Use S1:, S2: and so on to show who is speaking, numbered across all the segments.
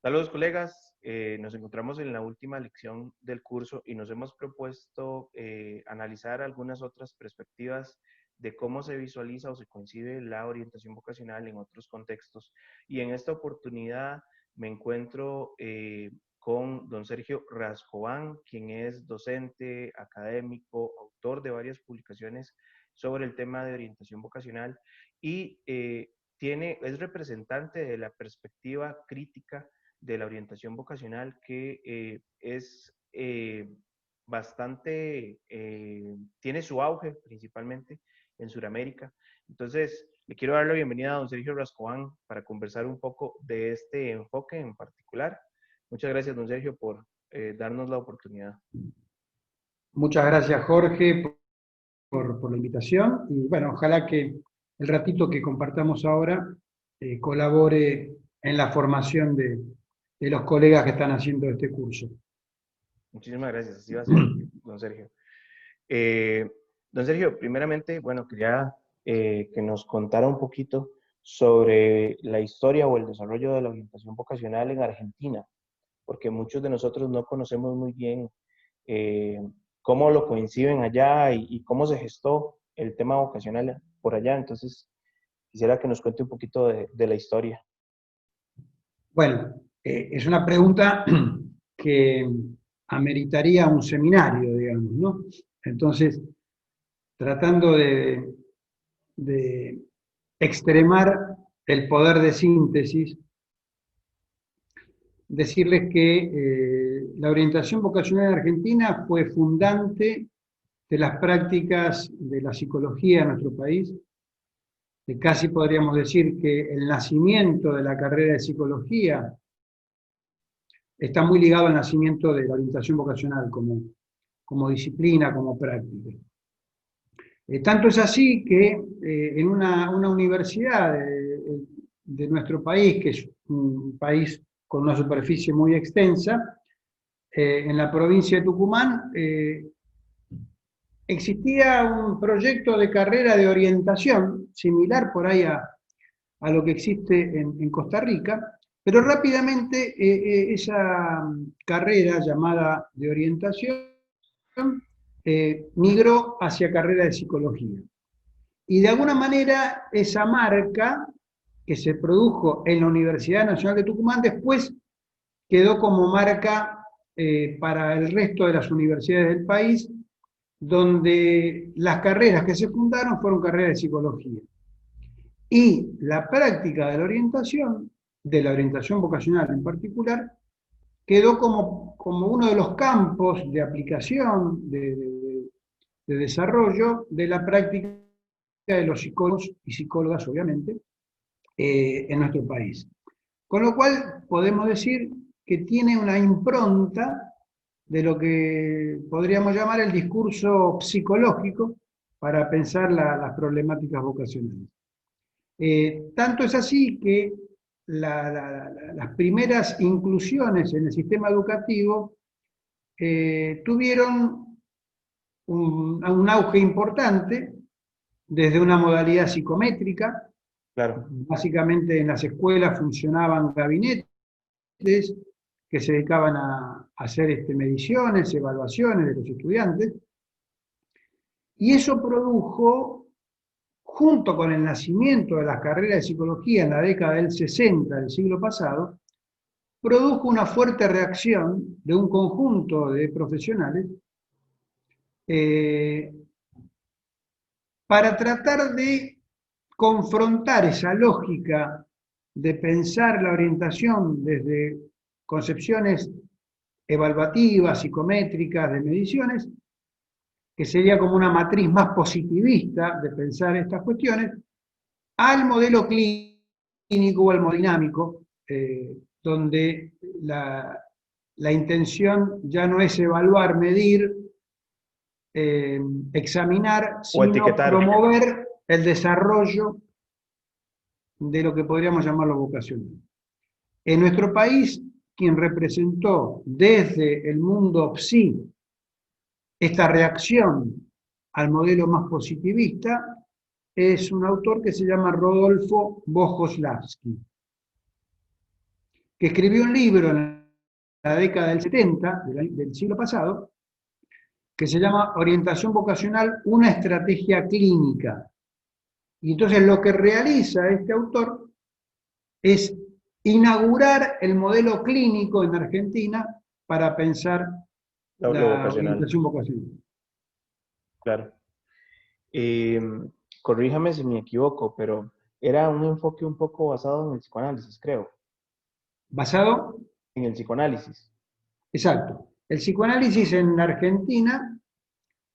S1: Saludos colegas, nos encontramos en la última lección del curso y nos hemos propuesto analizar algunas otras perspectivas de cómo se visualiza o se concibe la orientación vocacional en otros contextos. Y en esta oportunidad me encuentro con don Sergio Rascobán, quien es docente, académico, autor de varias publicaciones sobre el tema de orientación vocacional y es representante de la perspectiva crítica de la orientación vocacional que es bastante, tiene su auge principalmente en Sudamérica. Entonces, le quiero dar la bienvenida a don Sergio Rascobán para conversar un poco de este enfoque en particular. Muchas gracias, don Sergio, por darnos la oportunidad.
S2: Muchas gracias, Jorge, por la invitación. Y bueno, ojalá que el ratito que compartamos ahora colabore en la formación de los colegas que están haciendo este curso.
S1: Muchísimas gracias, así va a ser, don Sergio. Don Sergio, primeramente, bueno, quería que nos contara un poquito sobre la historia o el desarrollo de la orientación vocacional en Argentina, porque muchos de nosotros no conocemos muy bien cómo lo coinciden allá y cómo se gestó el tema vocacional por allá. Entonces, quisiera que nos cuente un poquito de la historia.
S2: Bueno, es una pregunta que ameritaría un seminario, digamos, ¿no? Entonces, tratando de extremar el poder de síntesis, decirles que la orientación vocacional en Argentina fue fundante de las prácticas de la psicología en nuestro país. Casi podríamos decir que el nacimiento de la carrera de psicología está muy ligado al nacimiento de la orientación vocacional como disciplina, como práctica. Tanto es así que en una universidad de nuestro país, que es un país con una superficie muy extensa, en la provincia de Tucumán, existía un proyecto de carrera de orientación, similar por ahí a lo que existe en Costa Rica, pero rápidamente esa carrera llamada de orientación migró hacia carrera de psicología. Y de alguna manera esa marca que se produjo en la Universidad Nacional de Tucumán después quedó como marca para el resto de las universidades del país, donde las carreras que se fundaron fueron carreras de psicología. Y la práctica de la orientación vocacional en particular, quedó como uno de los campos de aplicación, de desarrollo de la práctica de los psicólogos y psicólogas, obviamente, en nuestro país. Con lo cual podemos decir que tiene una impronta de lo que podríamos llamar el discurso psicológico para pensar las problemáticas vocacionales. Tanto es así que las primeras inclusiones en el sistema educativo tuvieron un auge importante desde una modalidad psicométrica.
S1: Claro.
S2: Básicamente en las escuelas funcionaban gabinetes que se dedicaban a hacer mediciones, evaluaciones de los estudiantes, y eso produjo, junto con el nacimiento de las carreras de psicología en la década del 60 del siglo pasado, produjo una fuerte reacción de un conjunto de profesionales para tratar de confrontar esa lógica de pensar la orientación desde concepciones evaluativas, psicométricas, de mediciones, que sería como una matriz más positivista de pensar estas cuestiones, al modelo clínico o al modelo dinámico, donde la intención ya no es evaluar, medir, examinar, sino promover el desarrollo de lo que podríamos llamar lo vocacional. En nuestro país, quien representó desde el mundo psi esta reacción al modelo más positivista es un autor que se llama Rodolfo Bohoslavsky. que escribió un libro en la década del 70, del siglo pasado, que se llama Orientación Vocacional, una estrategia clínica. Y entonces lo que realiza este autor es inaugurar el modelo clínico en Argentina para pensar
S1: Lo
S2: la
S1: vocacional,
S2: orientación vocacional.
S1: claro. Eh, Corríjame si me equivoco, pero era un enfoque un poco basado en el psicoanálisis, creo.
S2: Basado,
S1: En el psicoanálisis.
S2: exacto. El psicoanálisis en Argentina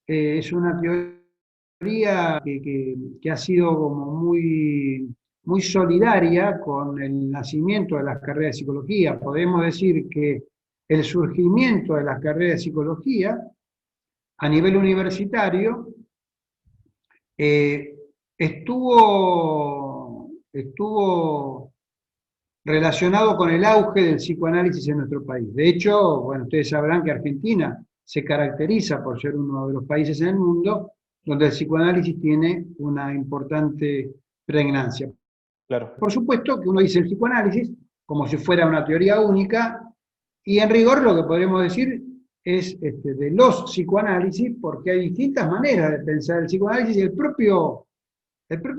S2: es una teoría que ha sido como muy solidaria con el nacimiento de las carreras de psicología. Podemos decir que el surgimiento de las carreras de psicología a nivel universitario eh, estuvo relacionado con el auge del psicoanálisis en nuestro país. De hecho, bueno, ustedes sabrán que Argentina se caracteriza por ser uno de los países en el mundo donde el psicoanálisis tiene una importante pregnancia.
S1: Claro,
S2: Por supuesto que uno dice el psicoanálisis como si fuera una teoría única, y en rigor lo que podemos decir es de los psicoanálisis, porque hay distintas maneras de pensar el psicoanálisis, y el propio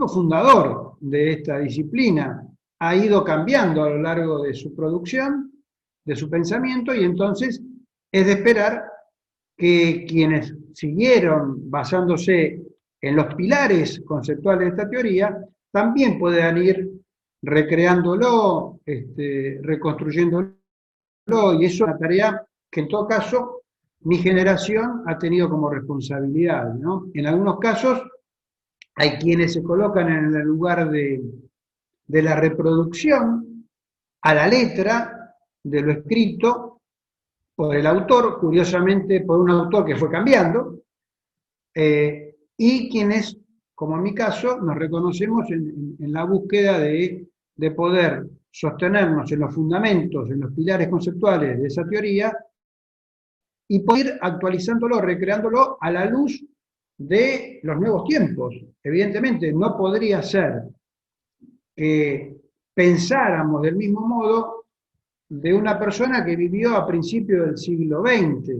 S2: fundador de esta disciplina ha ido cambiando a lo largo de su producción, de su pensamiento, y entonces es de esperar que quienes siguieron basándose en los pilares conceptuales de esta teoría también puedan ir recreándolo, reconstruyéndolo, y eso es una tarea que en todo caso mi generación ha tenido como responsabilidad, ¿no? En algunos casos hay quienes se colocan en el lugar de la reproducción a la letra de lo escrito por el autor, curiosamente por un autor que fue cambiando, y quienes, como en mi caso, nos reconocemos en la búsqueda de poder sostenernos en los fundamentos, en los pilares conceptuales de esa teoría, y poder ir actualizándolo, recreándolo a la luz de los nuevos tiempos. Evidentemente, no podría ser que pensáramos del mismo modo de una persona que vivió a principios del siglo XX,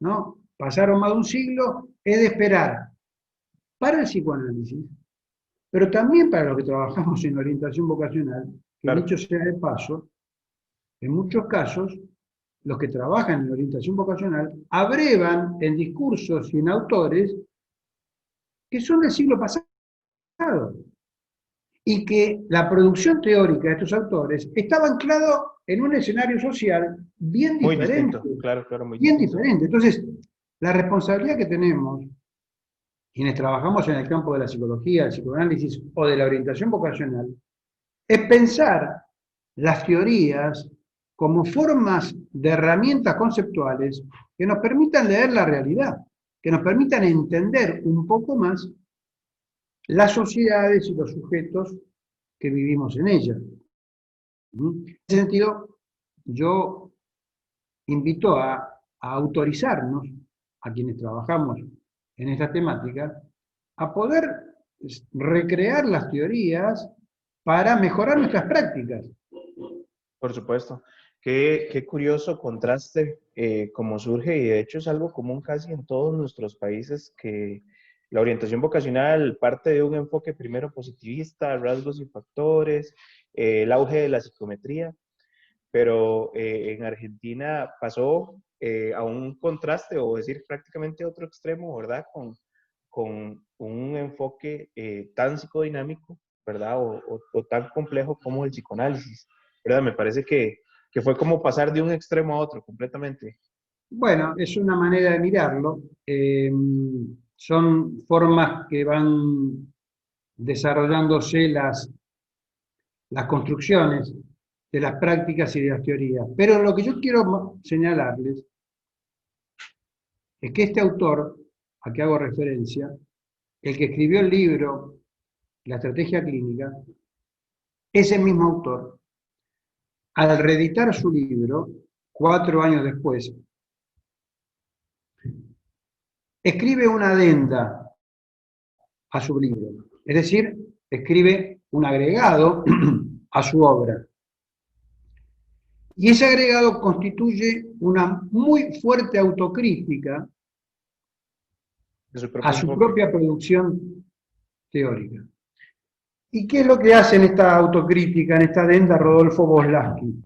S2: ¿no? Pasaron más de un siglo, es de esperar para el psicoanálisis, pero también para los que trabajamos en orientación vocacional, que
S1: claro.
S2: dicho sea de paso, en muchos casos, los que trabajan en orientación vocacional abrevan en discursos y en autores que son del siglo pasado, y que la producción teórica de estos autores estaba anclado en un escenario social bien
S1: Muy
S2: diferente,
S1: distinto, claro, claro, muy
S2: bien
S1: distinto.
S2: diferente. Entonces, la responsabilidad que tenemos quienes trabajamos en el campo de la psicología, del psicoanálisis o de la orientación vocacional, es pensar las teorías como formas de herramientas conceptuales que nos permitan leer la realidad, que nos permitan entender un poco más las sociedades y los sujetos que vivimos en ellas. En ese sentido, yo invito a autorizarnos, a quienes trabajamos en esta temática, a poder recrear las teorías para mejorar nuestras prácticas.
S1: Por supuesto. Qué curioso contraste como surge y de hecho es algo común casi en todos nuestros países que la orientación vocacional parte de un enfoque primero positivista, rasgos y factores, el auge de la psicometría, pero en Argentina pasó a un contraste o decir prácticamente otro extremo, ¿verdad? Con un enfoque tan psicodinámico, ¿verdad? O tan complejo como el psicoanálisis, ¿verdad? Me parece que fue como pasar de un extremo a otro completamente.
S2: Bueno, es una manera de mirarlo. Son formas que van desarrollándose las construcciones de las prácticas y de las teorías. Pero lo que yo quiero señalarles es que este autor, a que hago referencia, el que escribió el libro La estrategia clínica, ese mismo autor, al reeditar su libro, 4 años después, escribe una adenda a su libro, es decir, escribe un agregado a su obra. Y ese agregado constituye una muy fuerte autocrítica
S1: De su propio
S2: a su
S1: enfoque.
S2: propia producción teórica. ¿Y qué es lo que hace en esta autocrítica, en esta adenda, Rodolfo Voslansky?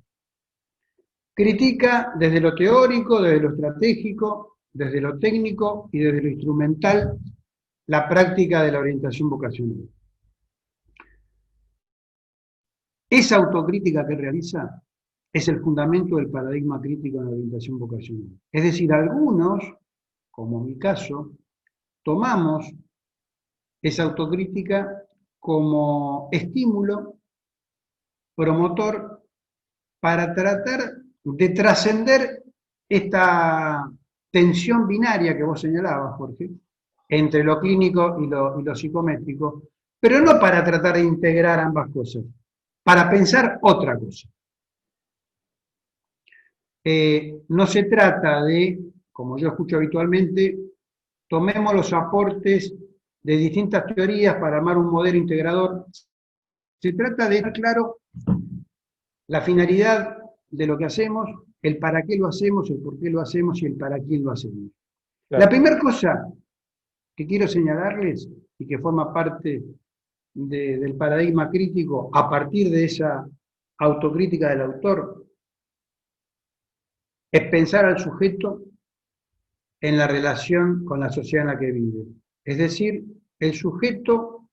S2: Critica desde lo teórico, desde lo estratégico, desde lo técnico y desde lo instrumental la práctica de la orientación vocacional. Esa autocrítica que realiza es el fundamento del paradigma crítico en la orientación vocacional. Es decir, algunos, como mi caso, tomamos esa autocrítica como estímulo promotor para tratar de trascender esta tensión binaria que vos señalabas, Jorge, entre lo clínico y lo psicométrico, pero no para tratar de integrar ambas cosas, para pensar otra cosa. No se trata de, como yo escucho habitualmente, tomemos los aportes de distintas teorías para armar un modelo integrador. Se trata de dejar claro la finalidad de lo que hacemos, el para qué lo hacemos, el por qué lo hacemos y el para quién lo hacemos. La
S1: Claro.
S2: primera cosa que quiero señalarles y que forma parte del paradigma crítico a partir de esa autocrítica del autor es pensar al sujeto en la relación con la sociedad en la que vive. Es decir, el sujeto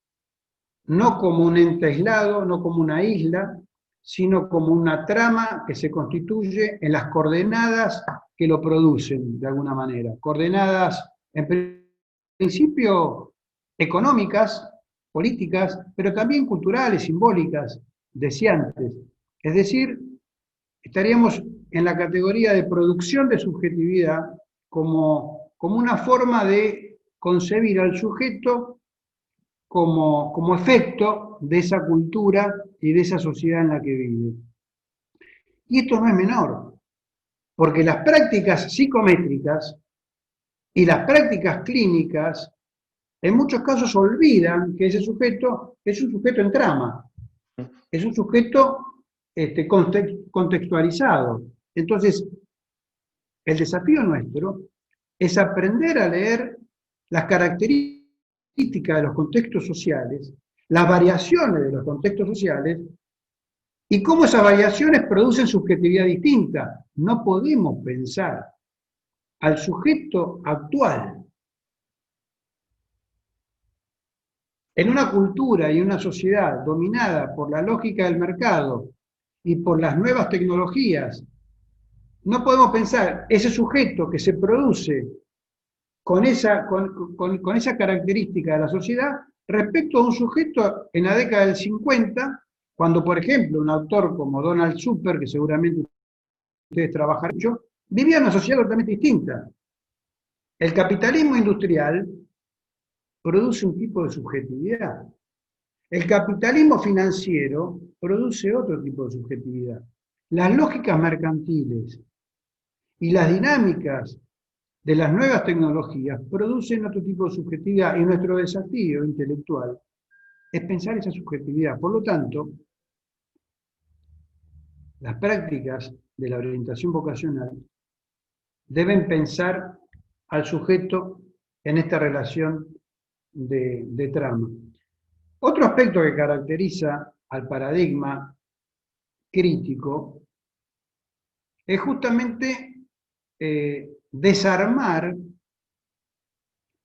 S2: no como un ente aislado, no como una isla, sino como una trama que se constituye en las coordenadas que lo producen, de alguna manera. Coordenadas, en principio, económicas, políticas, pero también culturales, simbólicas, deseantes. Es decir, estaríamos en la categoría de producción de subjetividad como una forma de concebir al sujeto como efecto de esa cultura y de esa sociedad en la que vive. Y esto no es menor, porque las prácticas psicométricas y las prácticas clínicas en muchos casos olvidan que ese sujeto es un sujeto en trama, es un sujeto contextualizado. Entonces, el desafío nuestro es aprender a leer las características de los contextos sociales, las variaciones de los contextos sociales y cómo esas variaciones producen subjetividad distinta. No podemos pensar al sujeto actual en una cultura y una sociedad dominada por la lógica del mercado y por las nuevas tecnologías. No podemos pensar ese sujeto que se produce con esa característica de la sociedad respecto a un sujeto en la década del 50, cuando, por ejemplo, un autor como Donald Super, que seguramente ustedes trabajan mucho, vivía en una sociedad totalmente distinta. El capitalismo industrial produce un tipo de subjetividad. El capitalismo financiero produce otro tipo de subjetividad. Las lógicas mercantiles y las dinámicas de las nuevas tecnologías producen otro tipo de subjetividad y nuestro desafío intelectual es pensar esa subjetividad. Por lo tanto, las prácticas de la orientación vocacional deben pensar al sujeto en esta relación de trama. Otro aspecto que caracteriza al paradigma crítico es justamente desarmar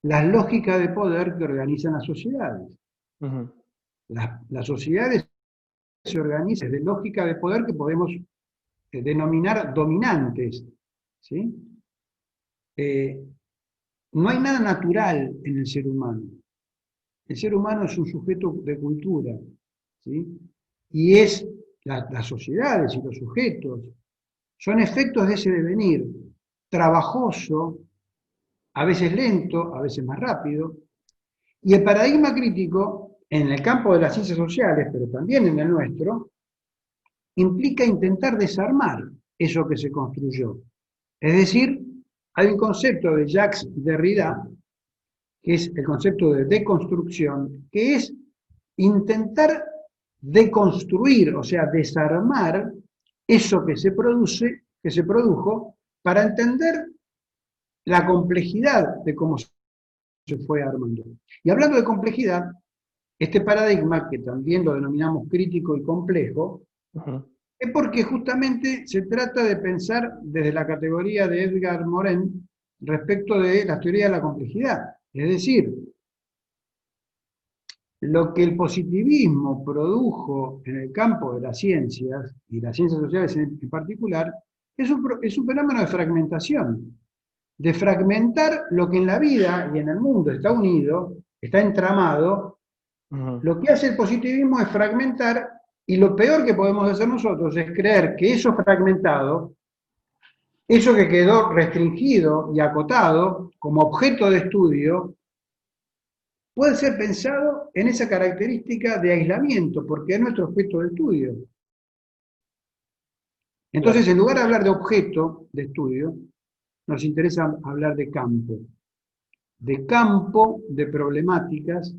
S2: las lógicas de poder que organizan las sociedades.
S1: Ujú.
S2: Las sociedades se organizan de lógica de poder que podemos denominar dominantes. ¿Sí? No hay nada natural en el ser humano. El ser humano es un sujeto de cultura. ¿Sí? Y las sociedades y los sujetos son efectos de ese devenir trabajoso, a veces lento, a veces más rápido. Y el paradigma crítico, en el campo de las ciencias sociales, pero también en el nuestro, implica intentar desarmar eso que se construyó. Es decir, hay un concepto de Jacques Derrida, que es el concepto de deconstrucción, que es intentar deconstruir, o sea, desarmar eso que se produjo, para entender la complejidad de cómo se fue armando. Y hablando de complejidad, este paradigma, que también lo denominamos crítico y complejo, es porque justamente se trata de pensar desde la categoría de Edgar Morin respecto de la teoría de la complejidad. Es decir, lo que el positivismo produjo en el campo de las ciencias, y las ciencias sociales en particular, es un fenómeno de fragmentación, de fragmentar lo que en la vida y en el mundo está unido, está entramado. Lo que hace el positivismo es fragmentar, y lo peor que podemos hacer nosotros es creer que eso fragmentado, eso que quedó restringido y acotado como objeto de estudio, puede ser pensado en esa característica de aislamiento, porque es nuestro objeto de estudio. Entonces,
S1: Claro.
S2: en lugar de hablar de objeto de estudio, nos interesa hablar de campo de problemáticas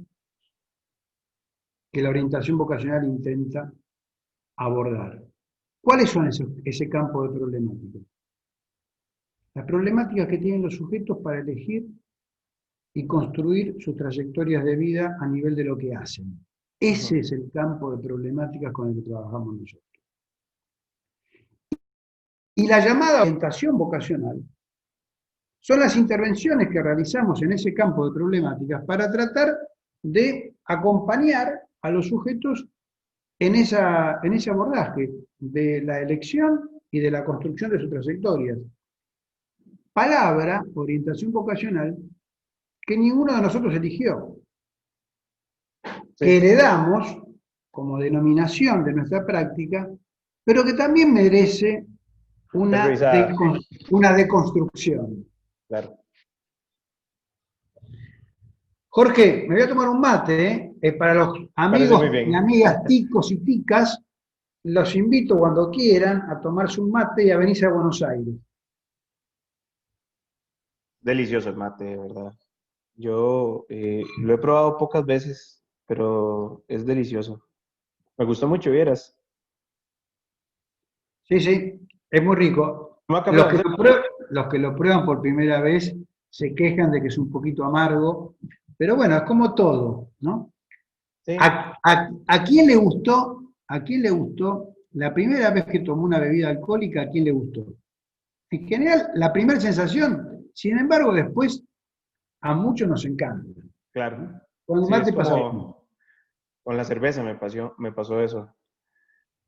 S2: que la orientación vocacional intenta abordar. ¿Cuáles son ese campo de problemáticas? Las problemáticas que tienen los sujetos para elegir y construir sus trayectorias de vida a nivel de lo que hacen. Ese es el campo de problemáticas con el que trabajamos nosotros. Y la llamada orientación vocacional son las intervenciones que realizamos en ese campo de problemáticas para tratar de acompañar a los sujetos en ese abordaje de la elección y de la construcción de sus trayectorias. Palabra, orientación vocacional, que ninguno de nosotros eligió, que heredamos como denominación de nuestra práctica, pero que también merece una deconstrucción.
S1: Claro.
S2: Jorge, me voy a tomar un mate, para los
S1: Parece muy
S2: amigos y
S1: bien.
S2: amigas ticos y ticas, los invito cuando quieran a tomarse un mate y a venirse a Buenos Aires.
S1: Delicioso el mate, de verdad. Yo lo he probado pocas veces, pero es delicioso. Me gustó mucho, vieras.
S2: Sí, sí, es muy rico.
S1: Toma café, don Sergio.
S2: Los que lo prueban por primera vez se quejan de que es un poquito amargo, pero bueno, es como todo, ¿no?
S1: Sí.
S2: ¿A quién le gustó? ¿A quién le gustó la primera vez que tomó una bebida alcohólica? ¿A quién le gustó? En general, la primera sensación, sin embargo, después a muchos nos encanta.
S1: Claro.
S2: Con el
S1: Sí, es
S2: mate pasa lo mismo.
S1: como con la cerveza me pasó eso.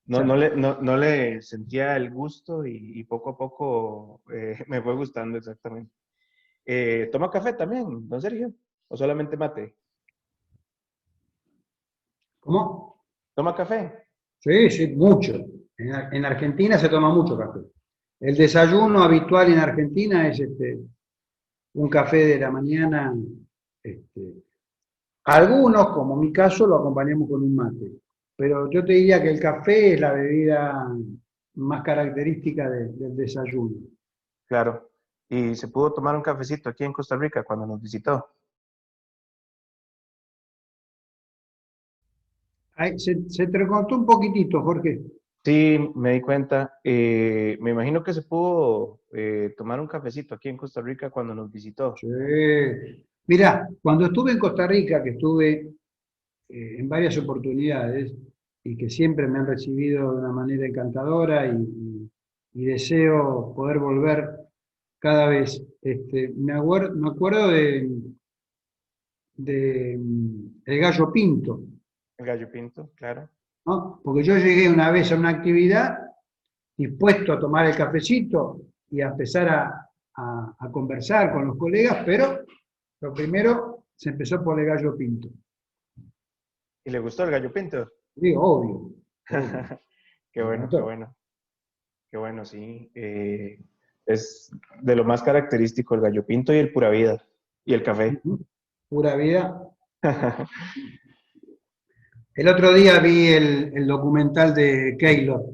S1: No,
S2: Exacto.
S1: no le sentía el gusto y poco a poco me fue gustando exactamente. ¿Toma café también, don Sergio? ¿O solamente mate?
S2: ¿Cómo?
S1: ¿Toma café?
S2: Sí, sí, mucho. En Argentina se toma mucho café. El desayuno habitual en Argentina es un café de la mañana. este, Algunos, como mi caso, lo acompañamos con un mate. Pero yo te diría que el café es la bebida más característica del desayuno.
S1: Claro. ¿Y se pudo tomar un cafecito aquí en Costa Rica cuando nos visitó?
S2: Ay, se te contó un poquitito, Jorge.
S1: Sí, me di cuenta. Me imagino que se pudo tomar un cafecito aquí en Costa Rica cuando nos visitó.
S2: Sí. Mirá, cuando estuve en Costa Rica, que estuve en varias oportunidades y que siempre me han recibido de una manera encantadora y deseo poder volver cada vez. Me acuerdo de El Gallo Pinto,
S1: El gallo pinto, claro.
S2: ¿no? Porque yo llegué una vez a una actividad dispuesto a tomar el cafecito y a empezar a conversar con los colegas, pero lo primero se empezó por El Gallo Pinto.
S1: ¿Y le gustó el gallo pinto?
S2: Digo, obvio, obvio,
S1: Qué
S2: me
S1: bueno, qué
S2: encantó.
S1: bueno. Qué bueno, sí. Es de lo más característico el gallo pinto y el pura vida. Y el café.
S2: Pura vida. El otro día vi el documental de Keylor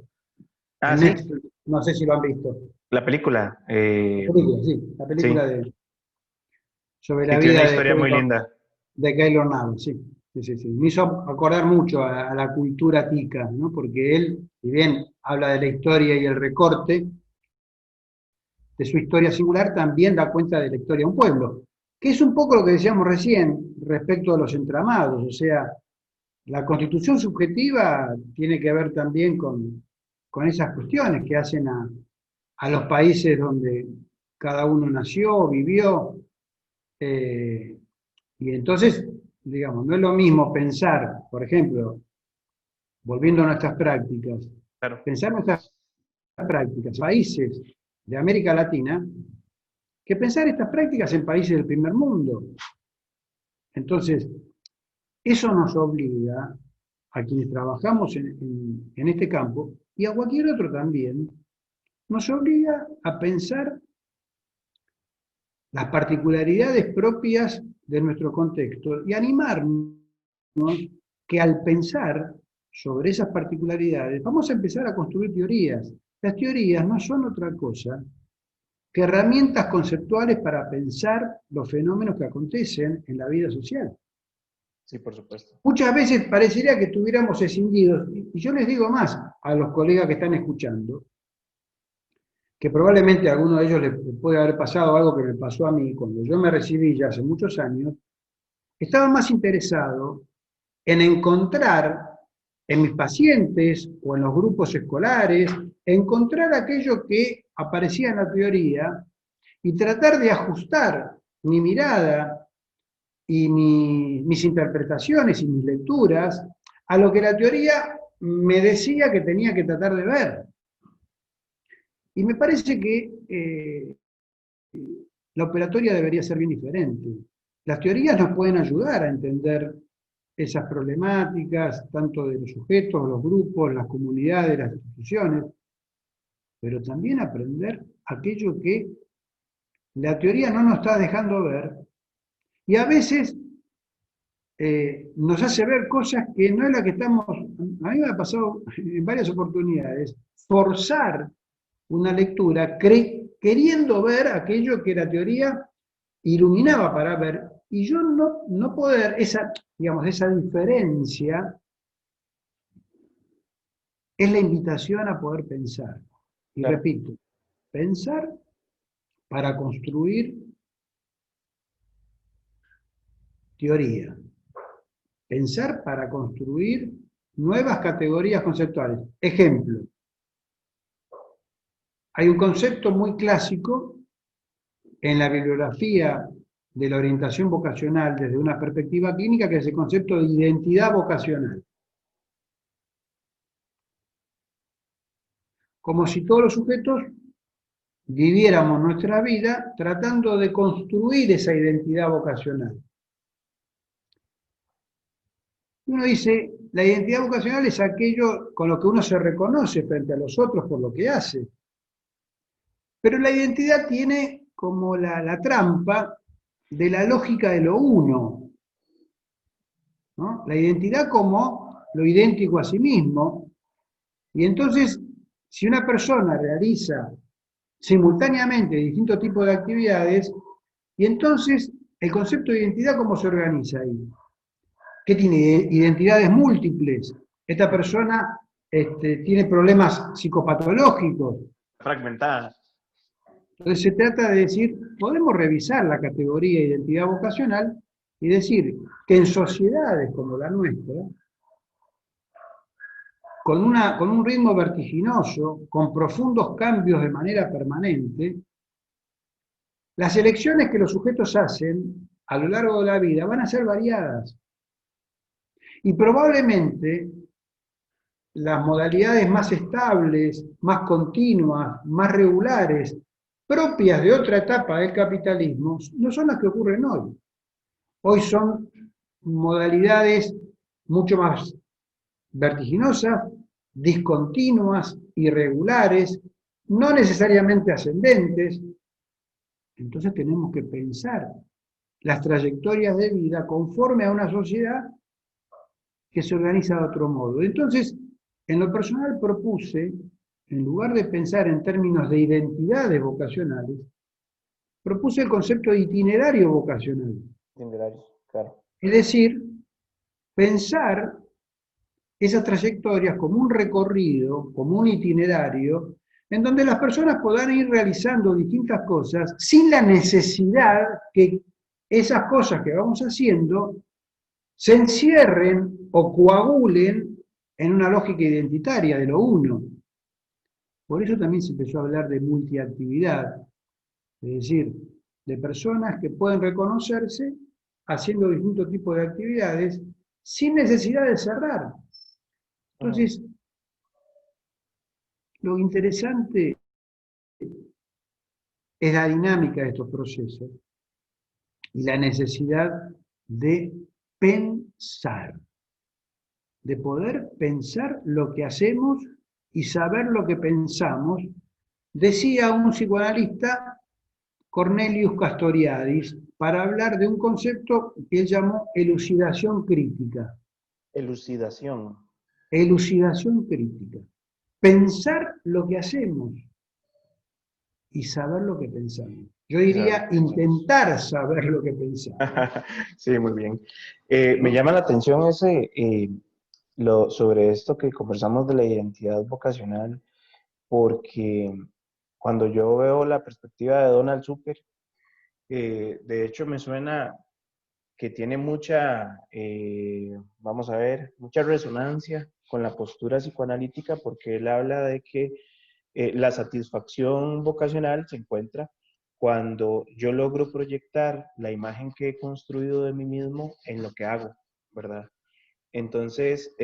S1: Ah,
S2: en
S1: sí,
S2: Netflix, no sé si lo han visto.
S1: la película.
S2: La película, sí, la
S1: Sí,
S2: película sobre
S1: sí,
S2: la
S1: tiene una
S2: vida
S1: historia muy linda.
S2: de Keylor Navas, sí. Sí, sí, sí. Me hizo acordar mucho a la cultura tica, ¿no? Porque él, si bien habla de la historia y el recorte de su historia singular, también da cuenta de la historia de un pueblo, que es un poco lo que decíamos recién respecto a los entramados, o sea, la constitución subjetiva tiene que ver también con esas cuestiones que hacen a los países donde cada uno nació, vivió, y entonces, digamos, no es lo mismo pensar, por ejemplo, volviendo a nuestras prácticas,
S1: Claro.
S2: pensar nuestras prácticas en países de América Latina, que pensar estas prácticas en países del primer mundo. Entonces, eso nos obliga a quienes trabajamos en este campo, y a cualquier otro también, nos obliga a pensar las particularidades propias de nuestro contexto y animarnos que al pensar sobre esas particularidades vamos a empezar a construir teorías. Las teorías no son otra cosa que herramientas conceptuales para pensar los fenómenos que acontecen en la vida social.
S1: Sí, por supuesto.
S2: Muchas veces parecería que estuviéramos escindidos, y yo les digo más a los colegas que están escuchando, que probablemente a alguno de ellos les puede haber pasado algo que me pasó a mí cuando yo me recibí ya hace muchos años, estaba más interesado en encontrar en mis pacientes o en los grupos escolares, encontrar aquello que aparecía en la teoría y tratar de ajustar mi mirada y mis interpretaciones y mis lecturas a lo que la teoría me decía que tenía que tratar de ver. Y me parece que la operatoria debería ser bien diferente. Las teorías nos pueden ayudar a entender esas problemáticas, tanto de los sujetos, los grupos, las comunidades, las instituciones, pero también aprender aquello que la teoría no nos está dejando ver, y a veces nos hace ver cosas que no es la que estamos. A mí me ha pasado en varias oportunidades forzar una lectura queriendo ver aquello que la teoría iluminaba para ver, y yo no poder, digamos, esa diferencia es la invitación a poder pensar. Y
S1: Claro.
S2: repito, pensar para construir teoría. Pensar para construir nuevas categorías conceptuales. Ejemplo, hay un concepto muy clásico en la bibliografía de la orientación vocacional desde una perspectiva clínica, que es el concepto de identidad vocacional. Como si todos los sujetos viviéramos nuestra vida tratando de construir esa identidad vocacional. Uno dice, la identidad vocacional es aquello con lo que uno se reconoce frente a los otros por lo que hace. Pero la identidad tiene como la trampa de la lógica de lo uno, ¿no? La identidad como lo idéntico a sí mismo. Y entonces, si una persona realiza simultáneamente distintos tipos de actividades, y entonces el concepto de identidad, ¿cómo se organiza ahí? ¿Qué tiene? Identidades múltiples. Esta persona tiene problemas psicopatológicos.
S1: Fragmentada.
S2: Entonces se trata de decir, podemos revisar la categoría de identidad vocacional y decir que en sociedades como la nuestra, con un ritmo vertiginoso, con profundos cambios de manera permanente, las elecciones que los sujetos hacen a lo largo de la vida van a ser variadas. Y probablemente las modalidades más estables, más continuas, más regulares, propias de otra etapa del capitalismo, no son las que ocurren hoy. Hoy son modalidades mucho más vertiginosas, discontinuas, irregulares, no necesariamente ascendentes. Entonces tenemos que pensar las trayectorias de vida conforme a una sociedad que se organiza de otro modo. Entonces, en lo personal propuse, en lugar de pensar en términos de identidades vocacionales, propuse el concepto de itinerario vocacional.
S1: Itinerario, claro.
S2: Es decir, pensar esas trayectorias como un recorrido, como un itinerario, en donde las personas podrán ir realizando distintas cosas sin la necesidad que esas cosas que vamos haciendo se encierren o coagulen en una lógica identitaria de lo uno. Por eso también se empezó a hablar de multiactividad, es decir, de personas que pueden reconocerse haciendo distintos tipos de actividades sin necesidad de cerrar.
S1: Ujú.
S2: Entonces, lo interesante es la dinámica de estos procesos y la necesidad de pensar, de poder pensar lo que hacemos y saber lo que pensamos, decía un psicoanalista, Cornelius Castoriadis, para hablar de un concepto que él llamó elucidación crítica.
S1: Elucidación.
S2: Elucidación crítica. Pensar lo que hacemos y saber lo que pensamos. Yo
S1: Y saber lo
S2: diría
S1: que pensamos.
S2: intentar saber lo que pensamos.
S1: Sí, muy bien. Me
S2: ¿No?
S1: llama la atención sobre esto que conversamos de la identidad vocacional, porque cuando yo veo la perspectiva de Donald Zucker, de hecho me suena que tiene vamos a ver, mucha resonancia con la postura psicoanalítica, porque él habla de que la satisfacción vocacional se encuentra cuando yo logro proyectar la imagen que he construido de mí mismo en lo que hago, ¿verdad? Entonces,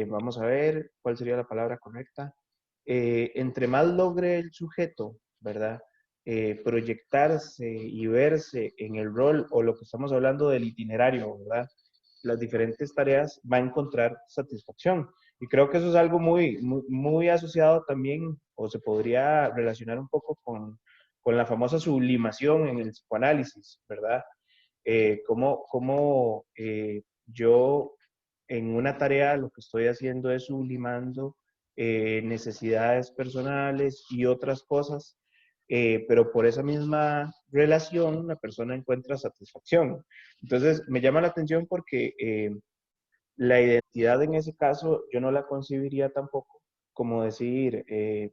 S1: vamos a ver cuál sería la palabra correcta, entre más logre el sujeto, ¿verdad? Proyectarse y verse en el rol o lo que estamos hablando del itinerario, ¿verdad? Las diferentes tareas, va a encontrar satisfacción. Y creo que eso es algo muy asociado también, o se podría relacionar un poco con la famosa sublimación en el psicoanálisis, ¿verdad? Cómo yo en una tarea lo que estoy haciendo es sublimando necesidades personales y otras cosas, pero por esa misma relación la persona encuentra satisfacción. Entonces, me llama la atención porque la identidad en ese caso yo no la concibiría tampoco como decir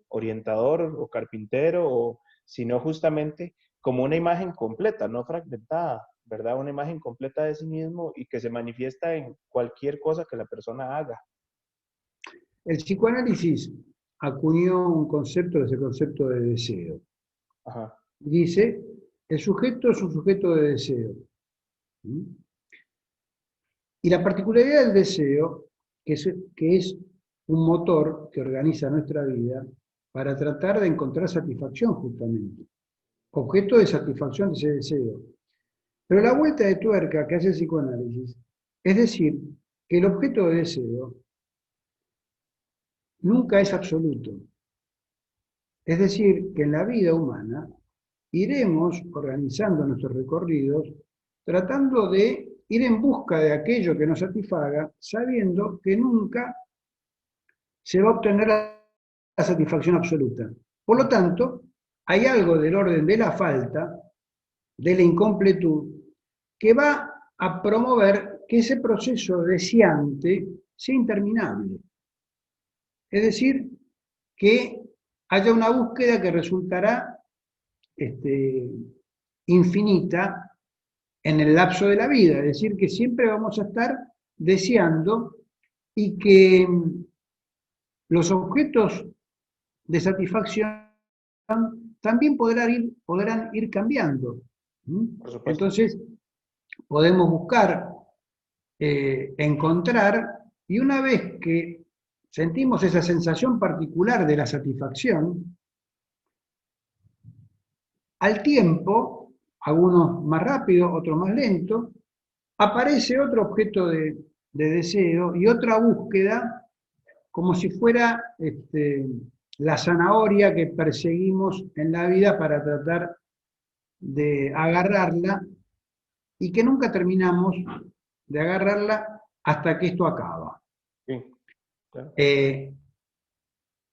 S1: orientador o carpintero, sino justamente como una imagen completa, no fragmentada, ¿verdad? Una imagen completa de sí mismo y que se manifiesta en cualquier cosa que la persona haga.
S2: El psicoanálisis acuñó un concepto, ese concepto de deseo.
S1: Ajá.
S2: Dice, el sujeto es un sujeto de deseo. ¿Mm? Y la particularidad del deseo, que es un motor que organiza nuestra vida para tratar de encontrar satisfacción justamente, objeto de satisfacción de ese deseo. Pero la vuelta de tuerca que hace el psicoanálisis es decir, que el objeto de deseo nunca es absoluto. Es decir, que en la vida humana iremos organizando nuestros recorridos tratando de ir en busca de aquello que nos satisfaga, sabiendo que nunca se va a obtener la satisfacción absoluta. Por lo tanto, hay algo del orden de la falta, de la incompletud, que va a promover que ese proceso deseante sea interminable. Es decir, que haya una búsqueda que resultará este, infinita en el lapso de la vida, es decir, que siempre vamos a estar deseando y que los objetos de satisfacción también podrán ir cambiando.
S1: Por supuesto.
S2: Entonces, podemos buscar, encontrar, y una vez que sentimos esa sensación particular de la satisfacción, al tiempo, algunos más rápido, otros más lento, aparece otro objeto de deseo y otra búsqueda como si fuera la zanahoria que perseguimos en la vida para tratar de agarrarla y que nunca terminamos de agarrarla hasta que esto acaba.
S1: Sí, claro.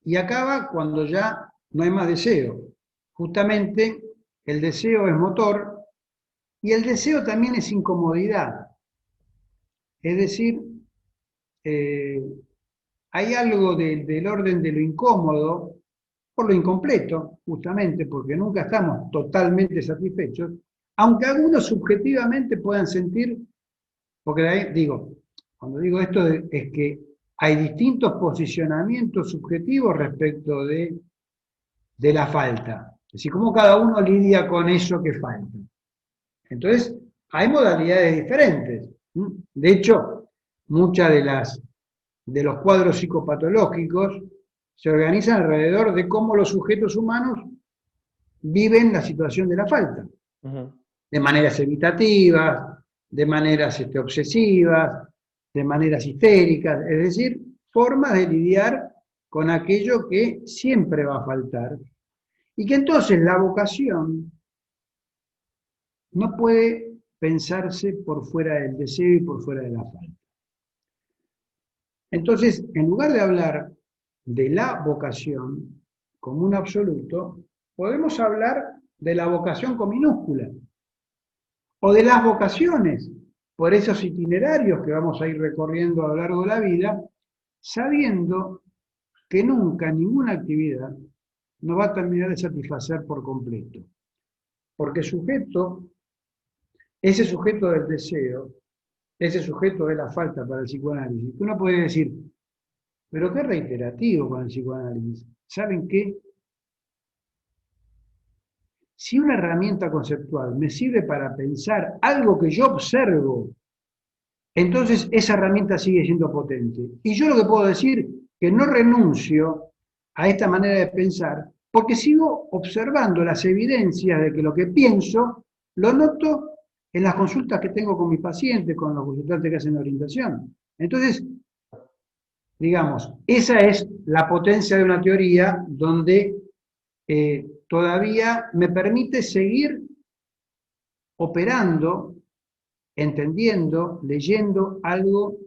S2: Y acaba cuando ya no hay más deseo. Justamente el deseo es motor y el deseo también es incomodidad. Es decir, eh, hay algo del orden de lo incómodo, por lo incompleto, justamente, porque nunca estamos totalmente satisfechos, aunque algunos subjetivamente puedan sentir, porque digo, cuando digo esto es que hay distintos posicionamientos subjetivos respecto de la falta. Es decir, cómo cada uno lidia con eso que falta. Entonces, hay modalidades diferentes. De hecho, muchas de los cuadros psicopatológicos se organizan alrededor de cómo los sujetos humanos viven la situación de la falta,
S1: Ujú.
S2: de maneras evitativas, de maneras obsesivas, de maneras histéricas, es decir, formas de lidiar con aquello que siempre va a faltar. Y que entonces la vocación no puede pensarse por fuera del deseo y por fuera de la falta. Entonces, en lugar de hablar de la vocación como un absoluto, podemos hablar de la vocación con minúscula o de las vocaciones por esos itinerarios que vamos a ir recorriendo a lo largo de la vida, sabiendo que nunca ninguna actividad nos va a terminar de satisfacer por completo. Porque ese sujeto del deseo, ese sujeto de la falta para el psicoanálisis, uno puede decir, pero qué reiterativo con el psicoanálisis. ¿Saben qué? Si una herramienta conceptual me sirve para pensar algo que yo observo, entonces esa herramienta sigue siendo potente. Y yo lo que puedo decir que no renuncio a esta manera de pensar porque sigo observando las evidencias de que lo que pienso lo noto en las consultas que tengo con mis pacientes, con los consultantes que hacen orientación. Entonces, digamos, esa es la potencia de una teoría donde todavía me permite seguir operando, entendiendo, leyendo algo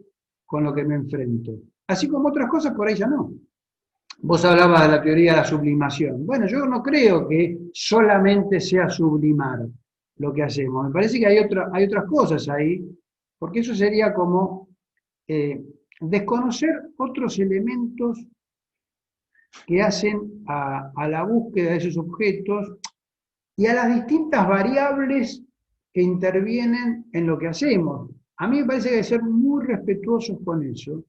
S2: con lo que me enfrento. Así como otras cosas por ahí ya no. Vos hablabas de la teoría de la sublimación. Bueno, yo no creo que solamente sea sublimar lo que hacemos. Me parece que hay otras cosas ahí, porque eso sería como desconocer otros elementos que hacen a la búsqueda de esos objetos y a las distintas variables que intervienen en lo que hacemos. A mí me parece que hay que ser muy respetuosos con eso,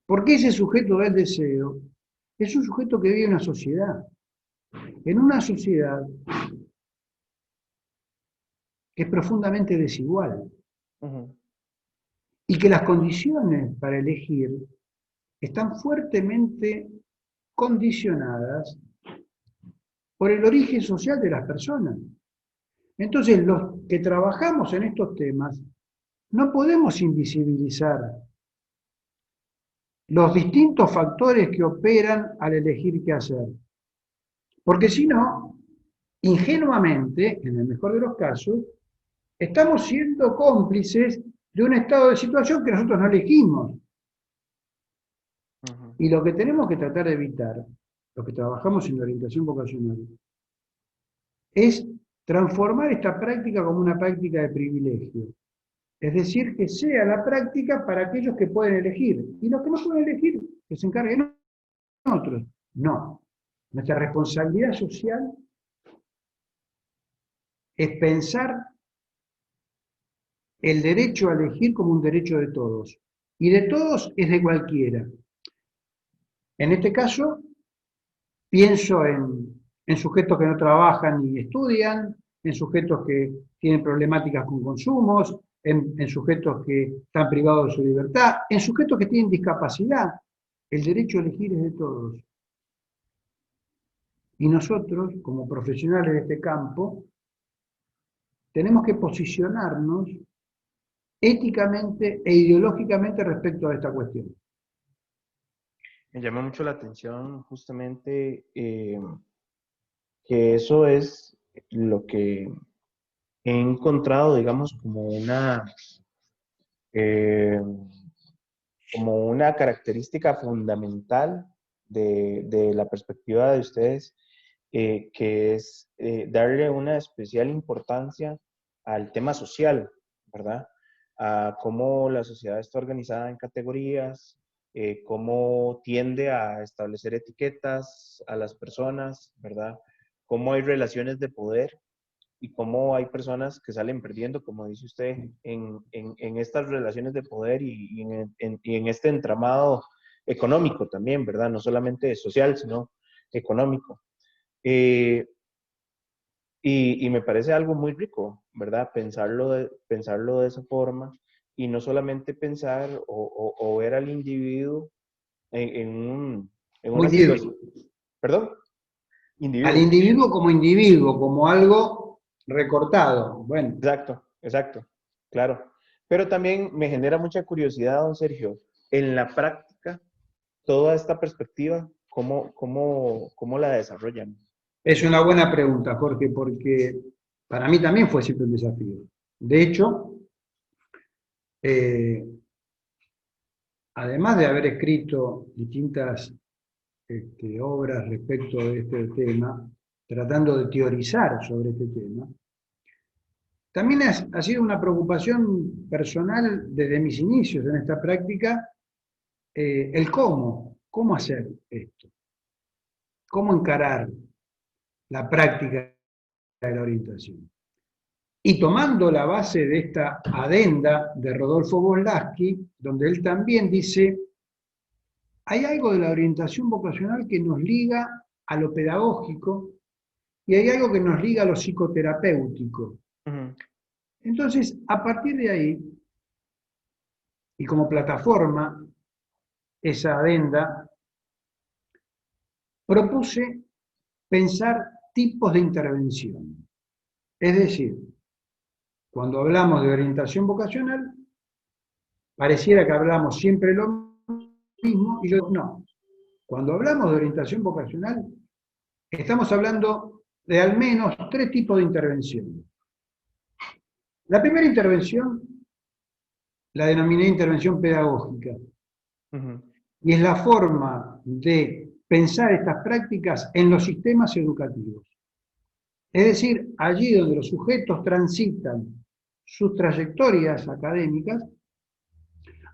S2: porque ese sujeto del deseo es un sujeto que vive en una sociedad, en una sociedad que es profundamente desigual
S1: Ujú.
S2: y que las condiciones para elegir están fuertemente condicionadas por el origen social de las personas. Entonces, los que trabajamos en estos temas no podemos invisibilizar los distintos factores que operan al elegir qué hacer. Porque si no, ingenuamente, en el mejor de los casos, estamos siendo cómplices de un estado de situación que nosotros no elegimos.
S1: Ujú.
S2: Y lo que tenemos que tratar de evitar, los que trabajamos en la orientación vocacional, es transformar esta práctica como una práctica de privilegio. Es decir, que sea la práctica para aquellos que pueden elegir. Y los que no pueden elegir, que se encarguen otros. No. Nuestra responsabilidad social es pensar el derecho a elegir como un derecho de todos. Y de todos es de cualquiera. En este caso, pienso en sujetos que no trabajan ni estudian, en sujetos que tienen problemáticas con consumos, en sujetos que están privados de su libertad, en sujetos que tienen discapacidad. El derecho a elegir es de todos. Y nosotros, como profesionales de este campo, tenemos que posicionarnos éticamente e ideológicamente respecto a esta cuestión.
S1: Me llama mucho la atención justamente que eso es lo que he encontrado, digamos, eh, como una característica fundamental de la perspectiva de ustedes, que es darle una especial importancia al tema social, ¿verdad? a cómo la sociedad está organizada en categorías, cómo tiende a establecer etiquetas a las personas, ¿verdad? Cómo hay relaciones de poder y cómo hay personas que salen perdiendo, como dice usted, en estas relaciones de poder y en este entramado económico también, ¿verdad? No solamente social, sino económico. Eh, y me parece algo muy rico, ¿verdad? Pensarlo de esa forma y no solamente pensar o ver al individuo en
S2: Como
S1: una
S2: individuo.
S1: situación, perdón,
S2: Al
S1: individuo.
S2: individuo, como algo recortado. Bueno,
S1: Exacto, exacto, claro. Pero también me genera mucha curiosidad, don Sergio, en la práctica, toda esta perspectiva, ¿cómo la desarrollan?
S2: es una buena pregunta, Jorge, porque para mí también fue siempre un desafío. De hecho, eh, además de haber escrito distintas obras respecto de este tema, tratando de teorizar sobre este tema, también ha sido una preocupación personal desde mis inicios en esta práctica, el cómo hacer esto, cómo encarar la práctica de la orientación. Y tomando la base de esta adenda de Rodolfo Voslaski, donde él también dice, hay algo de la orientación vocacional que nos liga a lo pedagógico y hay algo que nos liga a lo psicoterapéutico.
S1: Ujú.
S2: Entonces, a partir de ahí, y como plataforma, esa adenda, propuse pensar tipos de intervención. Es decir, cuando hablamos de orientación vocacional, pareciera que hablamos siempre lo mismo, y yo no. Cuando hablamos de orientación vocacional, estamos hablando de al menos tres tipos de intervención. La primera intervención la denominé intervención pedagógica,
S1: Ujú.
S2: y es la forma de pensar estas prácticas en los sistemas educativos. Es decir, allí donde los sujetos transitan sus trayectorias académicas,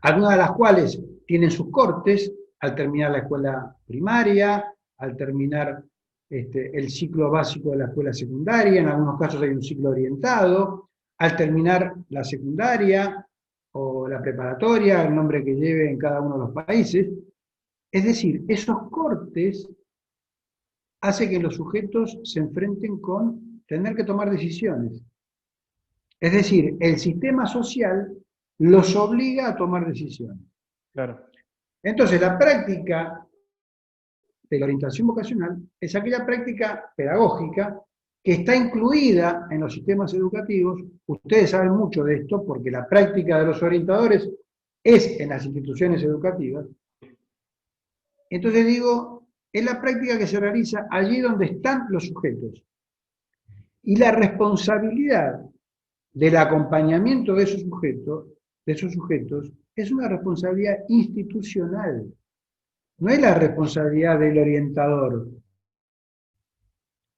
S2: algunas de las cuales tienen sus cortes al terminar la escuela primaria, al terminar el ciclo básico de la escuela secundaria, en algunos casos hay un ciclo orientado, al terminar la secundaria o la preparatoria, el nombre que lleve en cada uno de los países. Es decir, esos cortes hacen que los sujetos se enfrenten con tener que tomar decisiones. Es decir, el sistema social los obliga a tomar decisiones.
S1: Claro.
S2: Entonces, la práctica de la orientación vocacional es aquella práctica pedagógica que está incluida en los sistemas educativos. Ustedes saben mucho de esto porque la práctica de los orientadores es en las instituciones educativas. Entonces digo, es la práctica que se realiza allí donde están los sujetos. Y la responsabilidad del acompañamiento de esos sujetos, es una responsabilidad institucional. No es la responsabilidad del orientador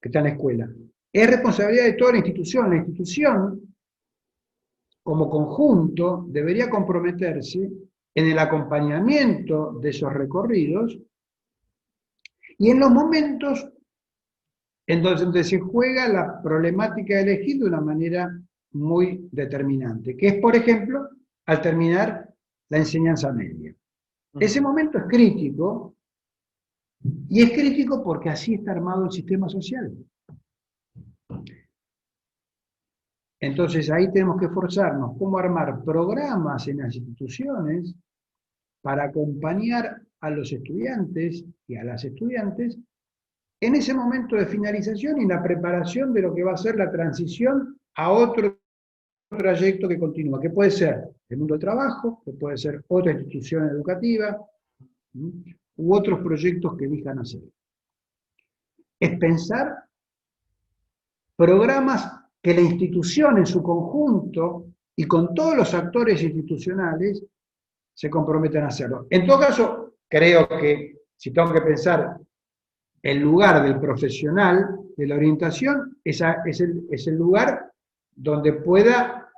S2: que está en la escuela. Es responsabilidad de toda la institución. La institución, como conjunto, debería comprometerse en el acompañamiento de esos recorridos y en los momentos en donde se juega la problemática de elegir de una manera muy determinante, que es, por ejemplo, al terminar la enseñanza media. Ese
S1: Ujú.
S2: momento es crítico, y es crítico porque así está armado el sistema social. Entonces ahí tenemos que esforzarnos cómo armar programas en las instituciones para acompañar a los estudiantes y a las estudiantes en ese momento de finalización y la preparación de lo que va a ser la transición a otro trayecto que continúa, que puede ser el mundo del trabajo, que puede ser otra institución educativa, u otros proyectos que elijan hacer. Es pensar programas que la institución en su conjunto y con todos los actores institucionales se comprometan a hacerlo. En todo caso, creo que si tengo que pensar el lugar del profesional de la orientación, es el lugar donde pueda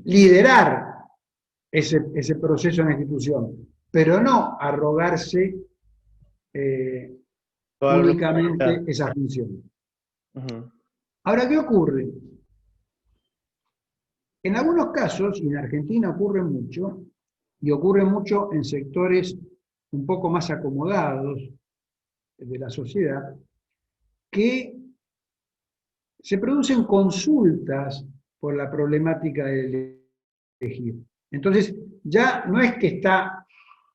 S2: liderar ese proceso en la institución, pero no arrogarse
S1: Toda la
S2: únicamente
S1: responsabilidad.
S2: esa función.
S1: Ujú.
S2: Ahora, ¿qué ocurre? En algunos casos, y en Argentina ocurre mucho, y ocurre mucho en sectores un poco más acomodados de la sociedad, que se producen consultas por la problemática del elegir. Entonces, ya no es que está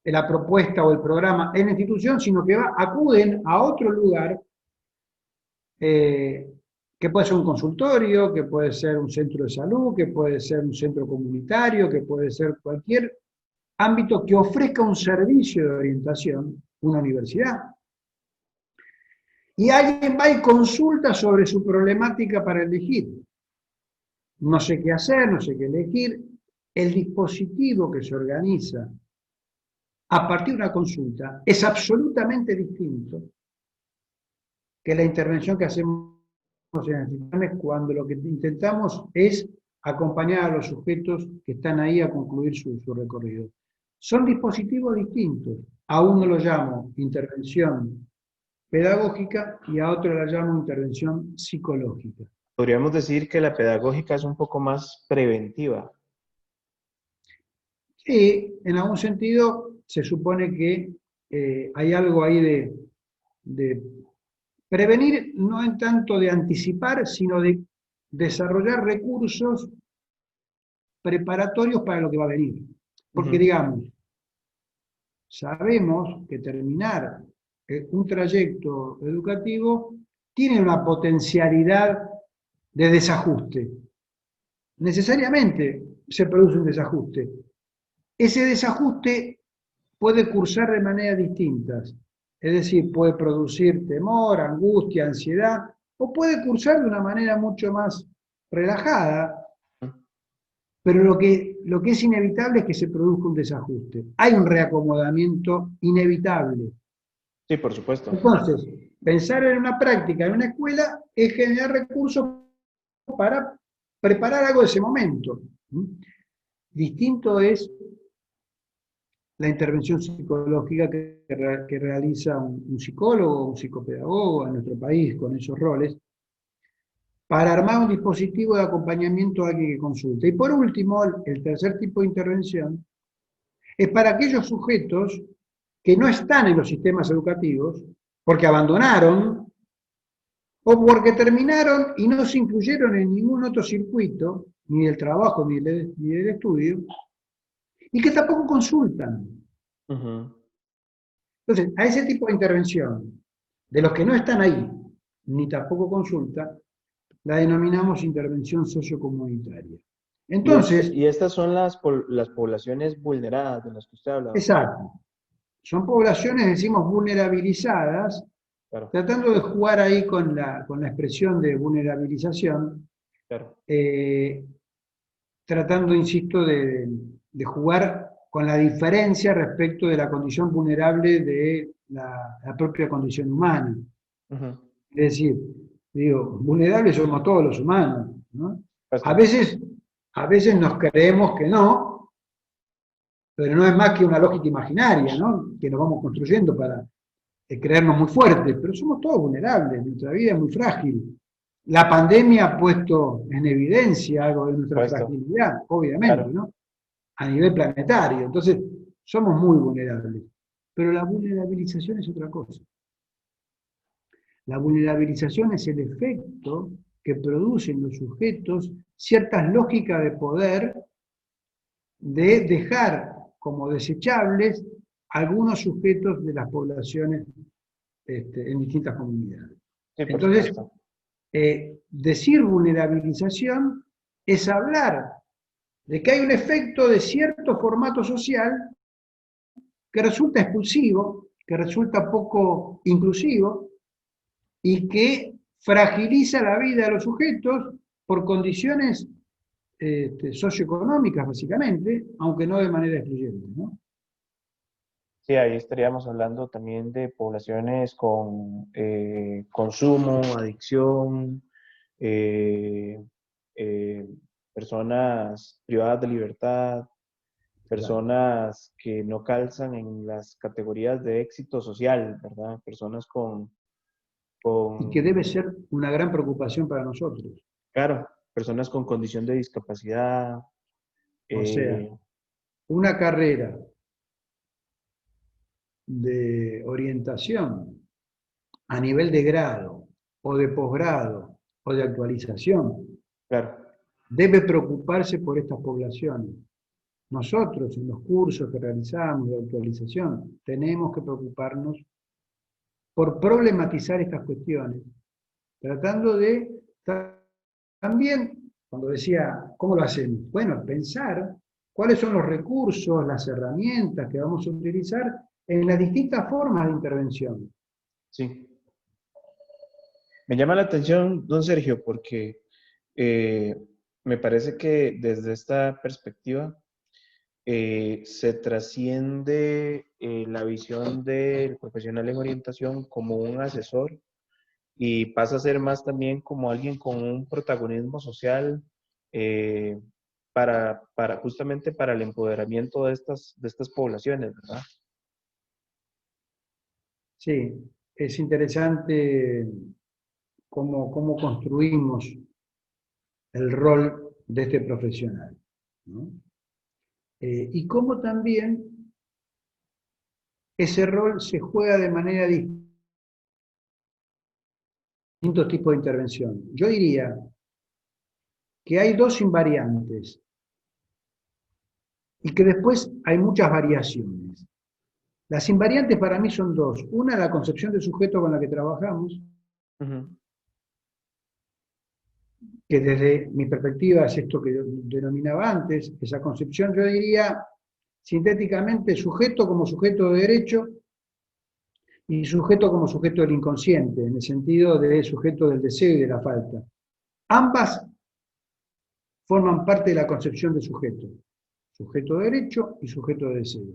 S2: la propuesta o el programa en la institución, sino que acuden a otro lugar, que puede ser un consultorio, que puede ser un centro de salud, que puede ser un centro comunitario, que puede ser cualquier ámbito que ofrezca un servicio de orientación, una universidad. Y alguien va y consulta sobre su problemática para elegir. No sé qué hacer, no sé qué elegir. El dispositivo que se organiza a partir de una consulta es absolutamente distinto que la intervención que hacemos en las instituciones cuando lo que intentamos es acompañar a los sujetos que están ahí a concluir su recorrido. Son dispositivos distintos. A uno lo llamo intervención pedagógica y a otro la llamo intervención psicológica.
S1: Podríamos decir que la pedagógica es un poco más preventiva.
S2: Sí, en algún sentido se supone que hay algo ahí de prevenir, no en tanto de anticipar, sino de desarrollar recursos preparatorios para lo que va a venir. Porque
S1: Ujú.
S2: digamos, sabemos que terminar un trayecto educativo tiene una potencialidad de desajuste. Necesariamente se produce un desajuste. Ese desajuste puede cursar de maneras distintas, es decir, puede producir temor, angustia, ansiedad, o puede cursar de una manera mucho más relajada, pero lo que es inevitable es que se produzca un desajuste. Hay un reacomodamiento inevitable.
S1: Sí, por supuesto.
S2: Entonces, pensar en una práctica en una escuela es generar recursos para preparar algo de ese momento. Distinto es la intervención psicológica que realiza un psicólogo o un psicopedagogo en nuestro país con esos roles, para armar un dispositivo de acompañamiento a alguien que consulte. Y por último, el tercer tipo de intervención es para aquellos sujetos que no están en los sistemas educativos, porque abandonaron o porque terminaron y no se incluyeron en ningún otro circuito, ni del trabajo ni del estudio, y que tampoco consultan.
S1: Ujú.
S2: Entonces, a ese tipo de intervención, de los que no están ahí, ni tampoco consulta, la denominamos intervención sociocomunitaria. Entonces,
S1: Y estas son las poblaciones vulneradas de las que usted habla, doctor.
S2: exacto, son poblaciones, decimos, vulnerabilizadas,
S1: Claro,
S2: tratando de jugar ahí con la expresión de vulnerabilización,
S1: claro.
S2: eh, tratando, insisto, de jugar con la diferencia respecto de la condición vulnerable de la propia condición humana.
S1: Ujú.
S2: Es decir, digo, vulnerables somos todos los humanos, ¿no? A
S1: Puesto.
S2: veces, a veces nos creemos que no, pero no es más que una lógica imaginaria, ¿no? Que nos vamos construyendo para creernos muy fuertes, pero somos todos vulnerables, nuestra vida es muy frágil. La pandemia ha puesto en evidencia algo de nuestra
S1: Puesto.
S2: fragilidad, obviamente,
S1: Claro.
S2: ¿no? A nivel planetario, entonces somos muy vulnerables. Pero la vulnerabilización es otra cosa. La vulnerabilización es el efecto que producen los sujetos ciertas lógicas de poder de dejar como desechables algunos sujetos de las poblaciones en distintas comunidades.
S1: Sí, por
S2: Entonces,
S1: supuesto.
S2: decir vulnerabilización es hablar de que hay un efecto de cierto formato social que resulta expulsivo, que resulta poco inclusivo y que fragiliza la vida de los sujetos por condiciones socioeconómicas, básicamente, aunque no de manera excluyente, ¿no?
S1: Sí, ahí estaríamos hablando también de poblaciones con consumo, adicción, eh, eh, personas privadas de libertad,
S2: Claro.
S1: personas que no calzan en las categorías de éxito social, ¿verdad? Personas
S2: Y que debe
S1: con,
S2: ser una gran preocupación para nosotros.
S1: claro, personas con condición de discapacidad.
S2: O sea,
S1: eh,
S2: una carrera de orientación a nivel de grado o de posgrado o de actualización
S1: claro,
S2: debe preocuparse por estas poblaciones. Nosotros, en los cursos que realizamos de actualización, tenemos que preocuparnos por problematizar estas cuestiones, tratando de también, cuando decía, ¿cómo lo hacemos? Bueno, pensar cuáles son los recursos, las herramientas que vamos a utilizar en las distintas formas de intervención.
S1: sí. Me llama la atención, don Sergio, porque eh, me parece que desde esta perspectiva se trasciende la visión del profesional en orientación como un asesor y pasa a ser más también como alguien con un protagonismo social eh, justamente para el empoderamiento de estas poblaciones, ¿verdad?
S2: Sí, es interesante cómo construimos el rol de este profesional, ¿no? Y cómo también ese rol se juega de manera distintos tipos de intervención. Yo diría que hay dos invariantes y que después hay muchas variaciones. Las invariantes para mí son dos. Una, la concepción de sujeto con la que trabajamos,
S1: Ujú.
S2: que desde mi perspectiva es esto que yo denominaba antes, esa concepción yo diría sintéticamente sujeto como sujeto de derecho y sujeto como sujeto del inconsciente, en el sentido de sujeto del deseo y de la falta. Ambas forman parte de la concepción de sujeto, sujeto de derecho y sujeto de deseo.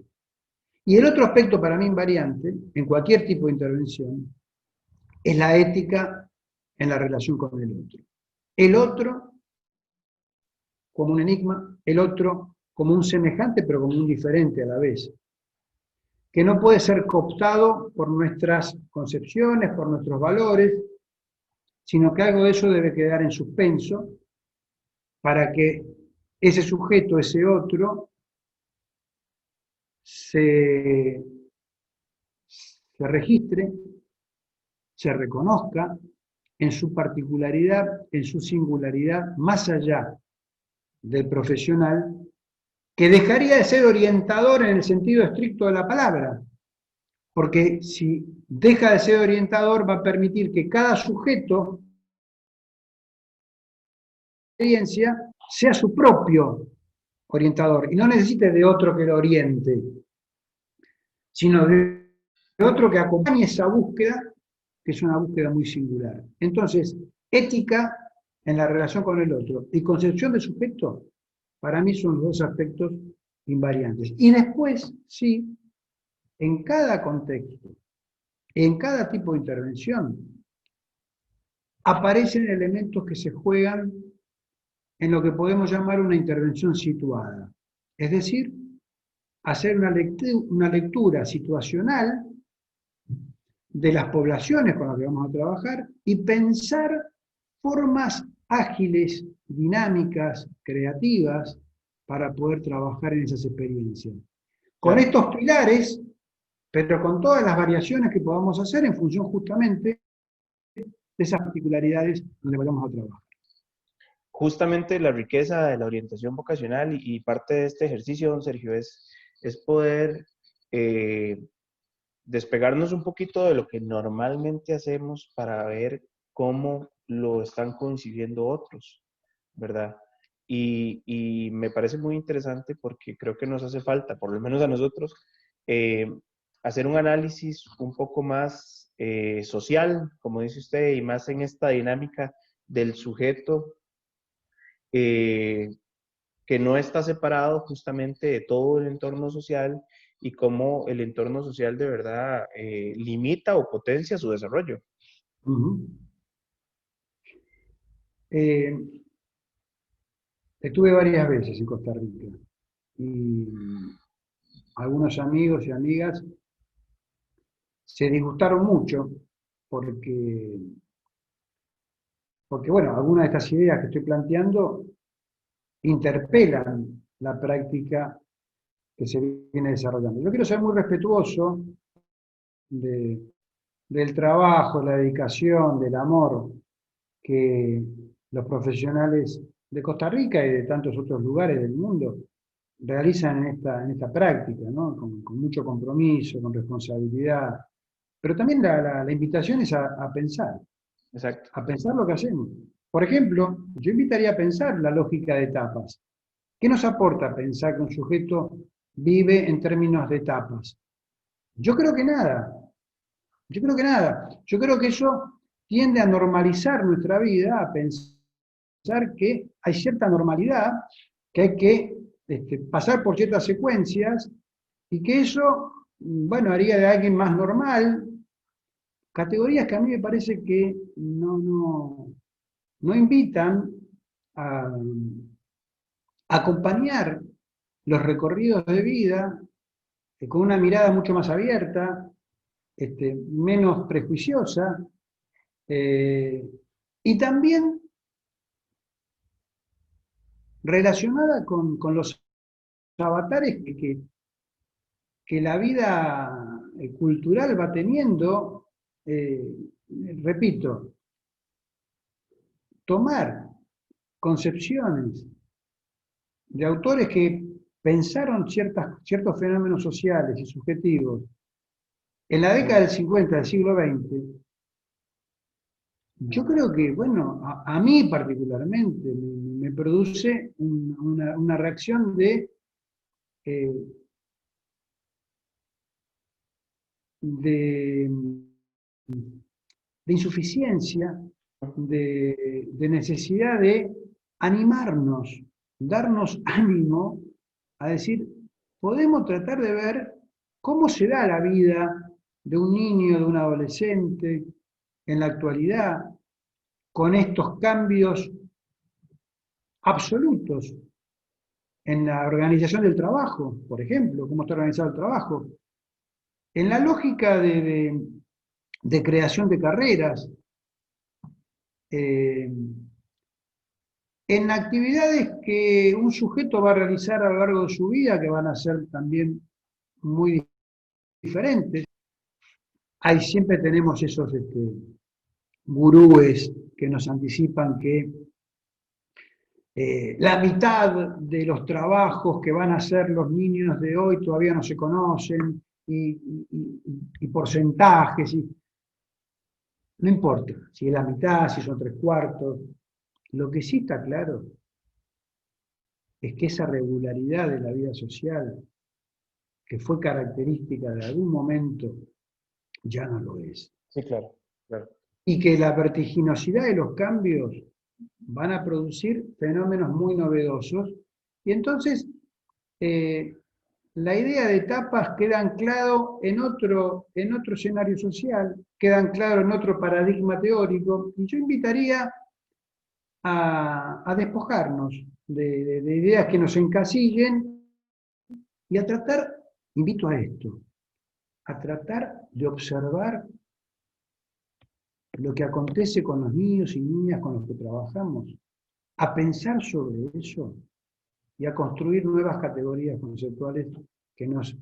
S2: Y el otro aspecto para mí invariante, en cualquier tipo de intervención, es la ética en la relación con el otro. El otro como un enigma, el otro como un semejante pero como un diferente a la vez, que no puede ser cooptado por nuestras concepciones, por nuestros valores, sino que algo de eso debe quedar en suspenso para que ese sujeto, ese otro, se, se registre, se reconozca en su particularidad, en su singularidad, más allá del profesional, que dejaría de ser orientador en el sentido estricto de la palabra, porque si deja de ser orientador va a permitir que cada sujeto experiencia sea su propio orientador y no necesite de otro que lo oriente, sino de otro que acompañe esa búsqueda, que es una búsqueda muy singular. Entonces, ética en la relación con el otro y concepción de sujeto, para mí son los dos aspectos invariantes. Y después, sí, en cada contexto, en cada tipo de intervención, aparecen elementos que se juegan en lo que podemos llamar una intervención situada. Es decir, hacer una lectura situacional de las poblaciones con las que vamos a trabajar y pensar formas ágiles, dinámicas, creativas para poder trabajar en esas experiencias. Con
S1: Claro.
S2: estos pilares, pero con todas las variaciones que podamos hacer en función justamente de esas particularidades donde vayamos a trabajar.
S1: Justamente la riqueza de la orientación vocacional y parte de este ejercicio, don Sergio, es poder eh, despegarnos un poquito de lo que normalmente hacemos para ver cómo lo están concibiendo otros, ¿verdad? Y me parece muy interesante porque creo que nos hace falta, por lo menos a nosotros, eh, hacer un análisis un poco más social, como dice usted, y más en esta dinámica del sujeto eh, que no está separado justamente de todo el entorno social y cómo el entorno social de verdad limita o potencia su desarrollo.
S2: Uh -huh. eh, Estuve varias veces en Costa Rica y algunos amigos y amigas se disgustaron mucho porque, porque bueno, algunas de estas ideas que estoy planteando interpelan la práctica que se viene desarrollando. Yo quiero ser muy respetuoso de, del trabajo, la dedicación, del amor que los profesionales de Costa Rica y de tantos otros lugares del mundo realizan en esta práctica, ¿no? Con mucho compromiso, con responsabilidad. Pero también la invitación es
S1: Exacto.
S2: a pensar lo que hacemos. Por ejemplo, yo invitaría a pensar la lógica de etapas. ¿Qué nos aporta pensar que un sujeto vive en términos de etapas? Yo creo que nada. Yo creo que nada. Yo creo que eso tiende a normalizar nuestra vida, a pensar que hay cierta normalidad, que hay que pasar por ciertas secuencias y que eso, bueno, haría de alguien más normal. Categorías que a mí me parece que no invitan a acompañar los recorridos de vida con una mirada mucho más abierta, menos prejuiciosa, y también relacionada con los avatares que la vida cultural va teniendo, eh, repito, tomar concepciones de autores que pensaron ciertos fenómenos sociales y subjetivos en la década del 50 del siglo XX. Yo creo que, bueno, a mí particularmente me produce una reacción eh, de, de insuficiencia, de necesidad de animarnos, darnos ánimo a decir, podemos tratar de ver cómo se da la vida de un niño, de un adolescente en la actualidad, con estos cambios absolutos en la organización del trabajo, por ejemplo, cómo está organizado el trabajo, en la lógica de creación de carreras, eh, en actividades que un sujeto va a realizar a lo largo de su vida, que van a ser también muy diferentes. Ahí siempre tenemos esos gurúes que nos anticipan que la mitad de los trabajos que van a hacer los niños de hoy todavía no se conocen, y porcentajes, no importa si es la mitad, si son tres cuartos. Lo que sí está claro es que esa regularidad de la vida social, que fue característica de algún momento, ya no lo es.
S1: Sí, claro, claro.
S2: Y que la vertiginosidad de los cambios van a producir fenómenos muy novedosos. Y entonces, la idea de etapas queda anclado en otro escenario social, queda anclado en otro paradigma teórico, y yo invitaría a despojarnos de ideas que nos encasillen y a tratar, invito a esto, a tratar de observar lo que acontece con los niños y niñas con los que trabajamos, a pensar sobre eso y a construir nuevas categorías conceptuales que nos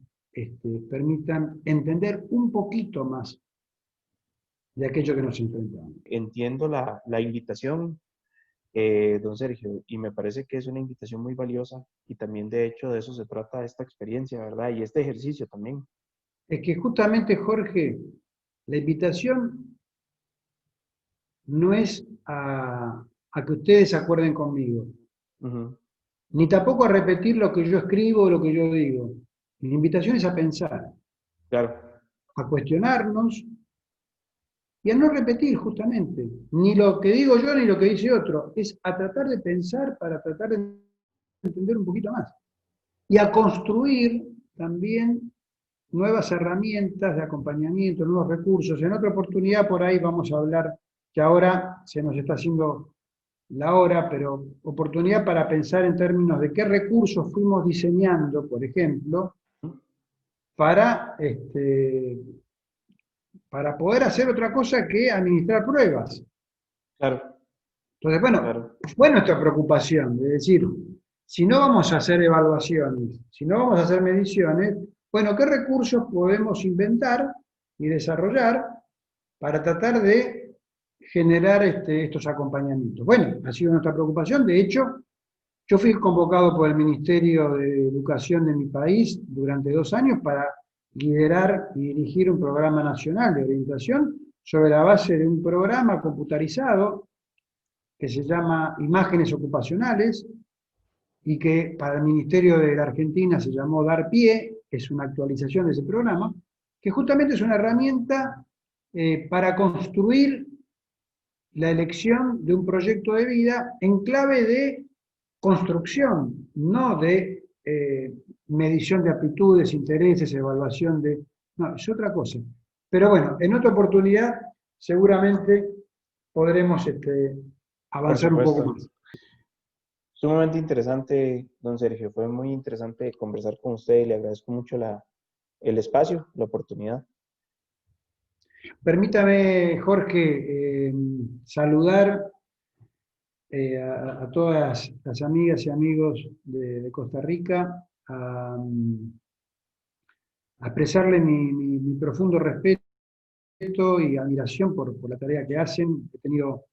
S2: permitan entender un poquito más de aquello que nos enfrentamos.
S1: Entiendo la invitación, don Sergio, y me parece que es una invitación muy valiosa y también de hecho de eso se trata esta experiencia, ¿verdad? Y este ejercicio también.
S2: Es que justamente, Jorge, la invitación no es a que ustedes se acuerden conmigo,
S1: Ujú.
S2: ni tampoco a repetir lo que yo escribo o lo que yo digo. La invitación es a pensar,
S1: Claro,
S2: a cuestionarnos y a no repetir justamente, ni lo que digo yo ni lo que dice otro, es a tratar de pensar para tratar de entender un poquito más y a construir también nuevas herramientas de acompañamiento, nuevos recursos. En otra oportunidad por ahí vamos a hablar, que ahora se nos está haciendo la hora, pero oportunidad para pensar en términos de qué recursos fuimos diseñando, por ejemplo, para, para poder hacer otra cosa que administrar pruebas.
S1: Claro,
S2: Entonces, bueno,
S1: claro.
S2: fue nuestra preocupación, de decir, si no vamos a hacer evaluaciones, si no vamos a hacer mediciones, bueno, ¿qué recursos podemos inventar y desarrollar para tratar de generar estos acompañamientos? Bueno, ha sido nuestra preocupación. De hecho, yo fui convocado por el Ministerio de Educación de mi país durante 2 años para liderar y dirigir un programa nacional de orientación sobre la base de un programa computarizado que se llama Imágenes Ocupacionales y que para el Ministerio de la Argentina se llamó Dar Pie, es una actualización de ese programa, que justamente es una herramienta para construir la elección de un proyecto de vida en clave de construcción, no de medición de aptitudes, intereses, evaluación de... No, es otra cosa. Pero bueno, en otra oportunidad seguramente podremos
S1: Por
S2: avanzar un poco
S1: supuesto.
S2: más.
S1: Sumamente interesante, don Sergio. Fue muy interesante conversar con usted y le agradezco mucho el espacio, la oportunidad.
S2: Permítame, Jorge, saludar a todas las amigas y amigos de Costa Rica, a expresarle mi profundo respeto y admiración por la tarea que hacen. He tenido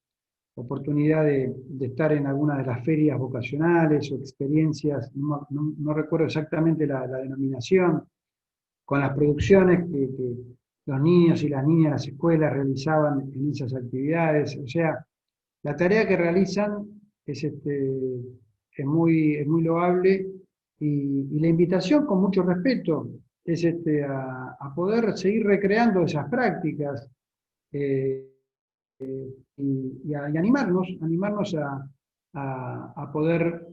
S2: oportunidad de estar en algunas de las ferias vocacionales o experiencias, no recuerdo exactamente la denominación, con las producciones que los niños y las niñas de las escuelas realizaban en esas actividades. O sea, la tarea que realizan es muy loable y la invitación con mucho respeto es a poder seguir recreando esas prácticas eh, y animarnos a poder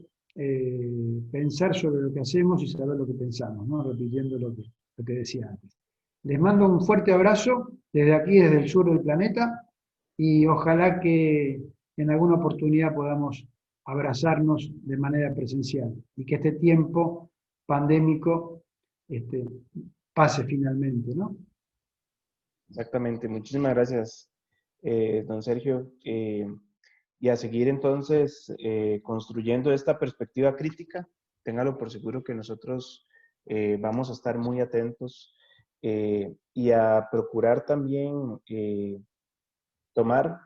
S2: pensar sobre lo que hacemos y saber lo que pensamos, ¿no? Repitiendo lo que decía antes. Les mando un fuerte abrazo desde aquí, desde el sur del planeta, y ojalá que en alguna oportunidad podamos abrazarnos de manera presencial y que este tiempo pandémico este, pase finalmente, ¿no?
S1: Exactamente. Muchísimas gracias, don Sergio. Y a seguir entonces construyendo esta perspectiva crítica. Téngalo por seguro que nosotros vamos a estar muy atentos y a procurar también tomar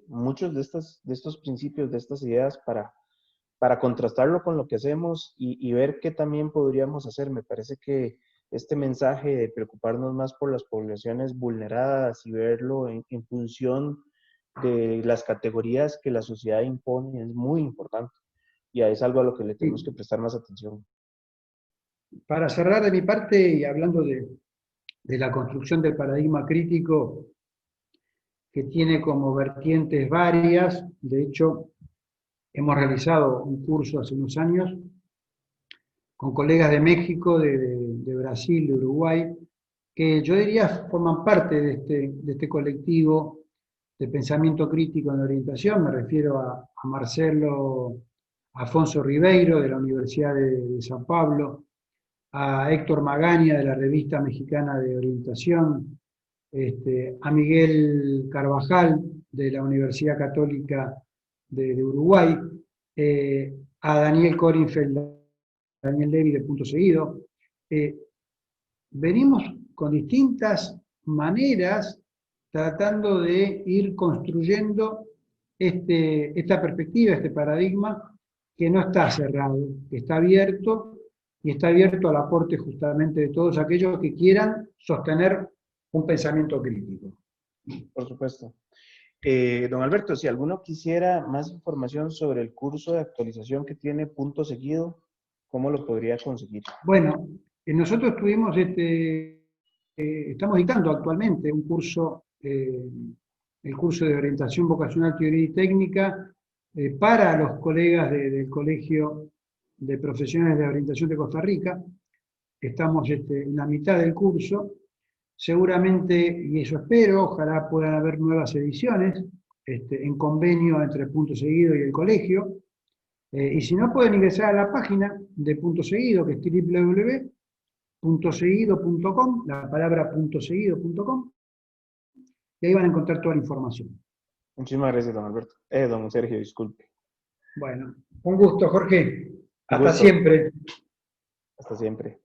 S1: muchos de estos principios, de estas ideas para contrastarlo con lo que hacemos y ver qué también podríamos hacer. Me parece que este mensaje de preocuparnos más por las poblaciones vulneradas y verlo en función de las categorías que la sociedad impone es muy importante y es algo a lo que le tenemos que
S2: Y
S1: prestar más atención.
S2: para cerrar de mi parte y hablando de la construcción del paradigma crítico, que tiene como vertientes varias. De hecho, hemos realizado un curso hace unos años con colegas de México, de Brasil, de Uruguay, que yo diría forman parte de este colectivo de pensamiento crítico en orientación. Me refiero a Marcelo Afonso Ribeiro, de la Universidad de San Pablo, a Héctor Magaña, de la Revista Mexicana de Orientación, a Miguel Carvajal, de la Universidad Católica de Uruguay, a Daniel Corinfeld, Daniel Levy de Punto Seguido. Eh, Venimos con distintas maneras tratando de ir construyendo esta perspectiva, este paradigma, que no está cerrado, que está abierto y está abierto al aporte justamente de todos aquellos que quieran sostener un pensamiento crítico.
S1: Por supuesto. Don Alberto, si alguno quisiera más información sobre el curso de actualización que tiene Punto Seguido, ¿cómo lo podría conseguir?
S2: Bueno, nosotros tuvimos estamos dictando actualmente un curso, el curso de orientación vocacional, teoría y técnica, para los colegas del Colegio de Profesionales de Orientación de Costa Rica. Estamos en la mitad del curso. Seguramente, y eso espero, ojalá puedan haber nuevas ediciones. en convenio entre Punto Seguido y el colegio. Y si no, pueden ingresar a la página de Punto Seguido, que es www.puntoseguido.com, la palabra puntoseguido.com, y ahí van a encontrar toda la información.
S1: Muchísimas gracias, don Alberto. Don Sergio, disculpe.
S2: Bueno, un gusto, Jorge.
S1: Un
S2: Hasta
S1: gusto.
S2: siempre.
S1: Hasta siempre.